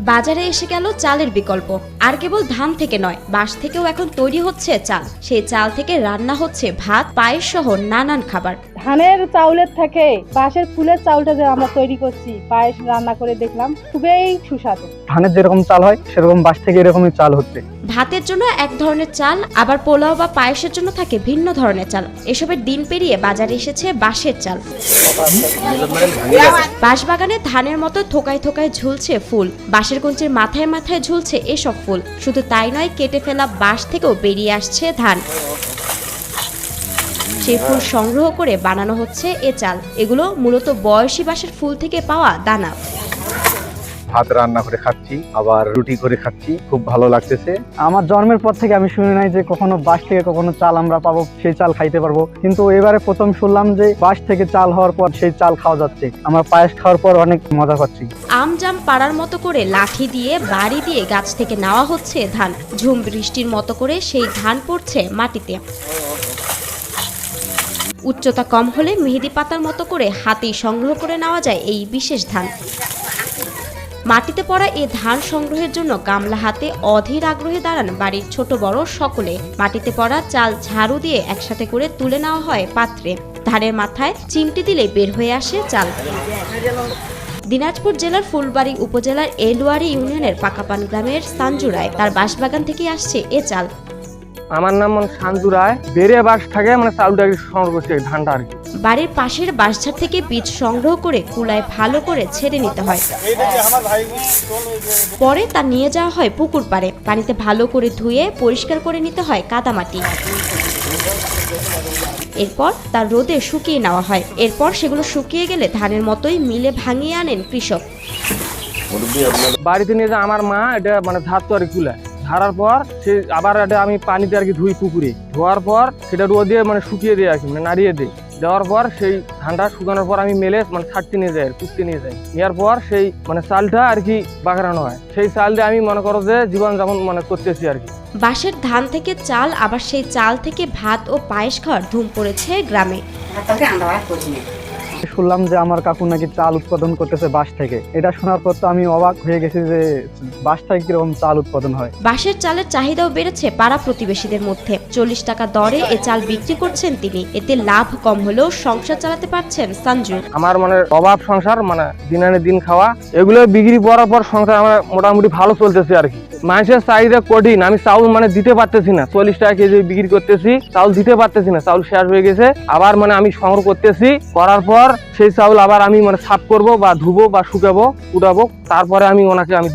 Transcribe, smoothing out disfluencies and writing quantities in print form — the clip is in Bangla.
বাজারে এসে গেল চালের বিকল্প। আর কেবল ধান থেকে নয়, বাঁশ থেকেও এখন তৈরি হচ্ছে চাল। সেই চাল থেকে রান্না হচ্ছে ভাত, পায়েস সহ নানান খাবার। ধানের চাউলের থেকে বাঁশের ফুলের চাউলটা যে আমরা তৈরি করছি, পায়েস রান্না করে দেখলাম, খুবই সুস্বাদু। ধানের যেরকম চাল হয় সেরকম বাঁশ থেকে এরকমই চাল হচ্ছে। ভাতের জন্য এক ধরনের চাল, আবার পোলাও বা পায়েসের জন্য থাকে ভিন্ন ধরনের চাল। এসবের দিন পেরিয়ে বাজারে এসেছে বাঁশের চাল। বাঁশবাগানে ধানের মতো থোকায় থোকায় ঝুলছে ফুল, বাঁশের কঞ্চির মাথায় মাথায় ঝুলছে এসব ফুল। শুধু তাই নয়, কেটে ফেলা বাঁশ থেকেও বেরিয়ে আসছে ধান। সেই ফুল সংগ্রহ করে বানানো হচ্ছে এ চাল। এগুলো মূলত বয়সী বাঁশের ফুল থেকে পাওয়া দানা। ভাত রান্না করে খাচ্ছি, আবার রুটি করে খাচ্ছি, খুব ভালো লাগতেছে। আমার জন্মের পর থেকে আমি শুনি নাই যে কখনো বাঁশ থেকে কখনো চাল আমরা পাবো, সেই চাল খাইতে পারবো। কিন্তু এবারে প্রথম শুনলাম যে বাঁশ থেকে চাল হওয়ার পর সেই চাল খাওয়া যাচ্ছে। আমরা পায়েস খাওয়ার পর অনেক মজা পাচ্ছি। আম জাম পাড়ার মতো করে লাঠি দিয়ে বাড়ি দিয়ে গাছ থেকে নেওয়া হচ্ছে ধান। ঝুম বৃষ্টির মতো করে সেই ধান পড়ছে মাটিতে। উচ্চতা কম হলে মেহেদি পাতার মতো করে হাতেই সংগ্রহ করে নেওয়া যায় এই বিশেষ ধান। মাটিতে পড়া এ ধান সংগ্রহের জন্য গামলা হাতে অধীর আগ্রহে দাঁড়ান বাড়ির ছোট বড় সকলে। মাটিতে পড়া চাল ঝাড়ু দিয়ে একসাথে করে তুলে নেওয়া হয় পাত্রে। ধানের মাথায় চিমটি দিলে বের হয়ে আসে চাল। দিনাজপুর জেলার ফুলবাড়ী উপজেলার এলুয়ারি ইউনিয়নের পাকাপান গ্রামের সাঞ্জু রায়, তার বাঁশবাগান থেকে আসছে এ চাল। আমার নাম সাঞ্জু রায়। বেড়ে বাঁশ থাকে চাউলটা সংগ্রহ করছে, ধানটা আর কি। বাড়ির পাশের বাঁশঝাড় থেকে বীজ সংগ্রহ করে কুলায় ভালো করে ছেড়ে নিতে হয়। পরে তা নিয়ে যাওয়া হয় পুকুর পাড়ে। পানিতে ভালো করে ধুয়ে পরিষ্কার করে নিতে হয় কাদামাটি। এরপর তা রোদে শুকিয়ে নেওয়া হয়। এরপর সেগুলো শুকিয়ে গেলে ধানের মতোই মিলে ভাঙিয়ে আনেন কৃষক। বাড়িতে নিয়ে যা আমার মা এটা ধারতো আর কি, কুলায় ধারার পর সে আবার এটা আমি পানিতে আর কি ধুই পুকুরে। ধোয়ার পর সেটা রোদে শুকিয়ে দিয়ে আর কি, নাড়িয়ে দিই। দেওয়ার পর সেই ধানটা শুকানোর পর আমি মেলে ছাড়তে নিয়ে যাই, কুটতে নিয়ে যাই। নেওয়ার পর সেই চালটা আর কি বাগানো হয়। সেই চাল দিয়ে আমি মনে করো যে জীবন যাপন করতেছি আর কি। বাঁশের ধান থেকে চাল, আবার সেই চাল থেকে ভাত ও পায়েস খাওয়ার ধুম পড়েছে গ্রামে। শুনলাম যে আমার কাকু নাকি চাল উৎপাদন করতেছে বাঁশ থেকে। এটা শোনার পর তো আমি অবাক হয়ে গেছি যে বাঁশ থেকে কিরকম চাল উৎপাদন হয়। বাঁশের চালের চাহিদাও বেড়েছে পাড়া প্রতিবেশীদের মধ্যে। 40 টাকা দরে এ চাল বিক্রি করছেন তিনি। এতে লাভ কম হলেও সংসার চালাতে পারছেন সাঞ্জু। আমার অভাব সংসার দিন আনে দিন খাওয়া, এগুলো বিক্রি করার পর সংসার আমার মোটামুটি ভালো চলতেছে আর কি। মানুষের চাহিদা কঠিন, আমি চাউল দিতে পারতেছি না। 40 টাকা কেজি বিক্রি করতেছি, চাউল দিতে পারতেছি না। চাউল শেষ হয়ে গেছে, আবার আমি সংগ্রহ করতেছি। করার পর সেই চাউল আবার আমি সাফ করবো বা ধুবো বা শুকাবো, কুটাবো, তারপরে আমি ওনাকে আমি